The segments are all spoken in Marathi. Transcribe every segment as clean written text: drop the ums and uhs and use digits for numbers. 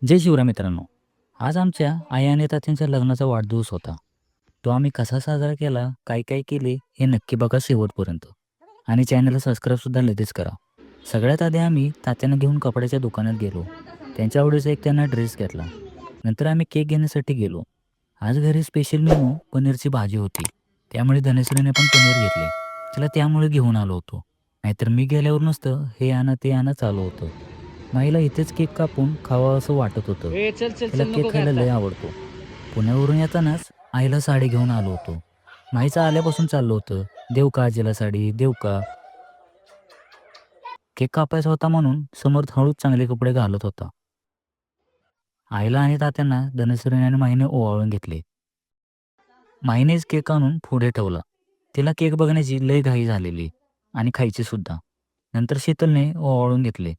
जय शिवराय मित्रांनो. आज आमच्या आई आणि तात्यांच्या लग्नाचा वाढदिवस होता. तो आम्ही कसा साजरा केला, काय काय केले हे नक्की बघा शेवटपर्यंत. आणि चॅनलला सबस्क्राईबसुद्धा लगेच करा. सगळ्यात आधी आम्ही तात्यांना घेऊन कपड्याच्या दुकानात गेलो. त्यांच्या आवडीचा एक त्यांना ड्रेस घेतला. नंतर आम्ही केक घेण्यासाठी गेलो. आज घरी स्पेशल मेनू पनीरची भाजी होती. त्यामुळे धनश्रीने पण पनीर घेतले. तिला त्यामुळे घेऊन आलो होतो. नाहीतर मी गेल्यावर नुसतं हे आणा ते आणा चालू होतं. माईला इथेच केक कापून खावं असं वाटत होतं. ए चल चल तिला चल केक नको काय खायला आता. लय आवडतो. पुण्यावरून येतानाच आईला साडी घेऊन आलो होतो. माईचं आल्यापासून चाललं होतं, देऊ का आजीला साडी, देऊ का? केक कापायचा होता म्हणून समर्थ हळूच चांगले कपडे घालत होता. आईला आणि तात्यांना धनश्रीने आणि माईने ओवाळून घेतले. माईनेच केक आणून पुढे ठेवला. तिला केक बघण्याची लय घाई झालेली आणि खायची सुद्धा. नंतर शीतलने ओवाळून घेतले.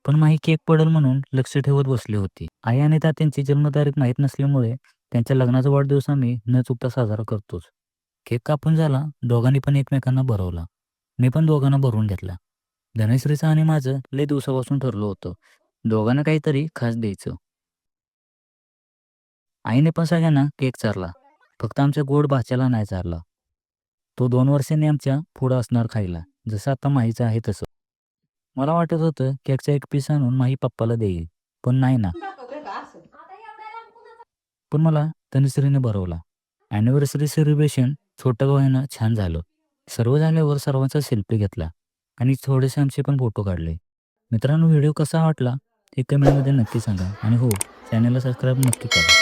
पण माई केक पडेल म्हणून लक्ष ठेवत बसली होती. आई आणि तात्यांची जन्मतारीख माहीत नसल्यामुळे त्यांच्या लग्नाचा वाढदिवस आम्ही न चुकता साजरा करतोच. केक कापून झाला, दोघांनी पण एकमेकांना भरवला. मी पण दोघांना भरवून घेतला. धनश्रीचं आणि माझं लय दिवसापासून ठरलं होतं, दोघांना काहीतरी खास द्यायचं. आईने पण सगळ्यांना केक चारला. फक्त आमच्या गोड भाच्याला नाही चारला. तो 2 वर्षांनी आमच्या पुढं असणार खायला, जसं आता माहीचं आहे तसं. मला वाटत होतं केकचा एक पीस आणून माही पप्पाला देईल, पण नाही ना. पण मला तनुश्रीने भरवला. ॲनिव्हर्सरी सेलिब्रेशन छोटं का होईना छान झालं. सर्व झाल्यावर सर्वांचा सेल्फी घेतला आणि थोडेसे आमचे पण फोटो काढले. मित्रांनो, व्हिडिओ कसा वाटला हे कमेंटमध्ये नक्की सांगा आणि हो, चॅनलला सबस्क्राईब नक्की करा.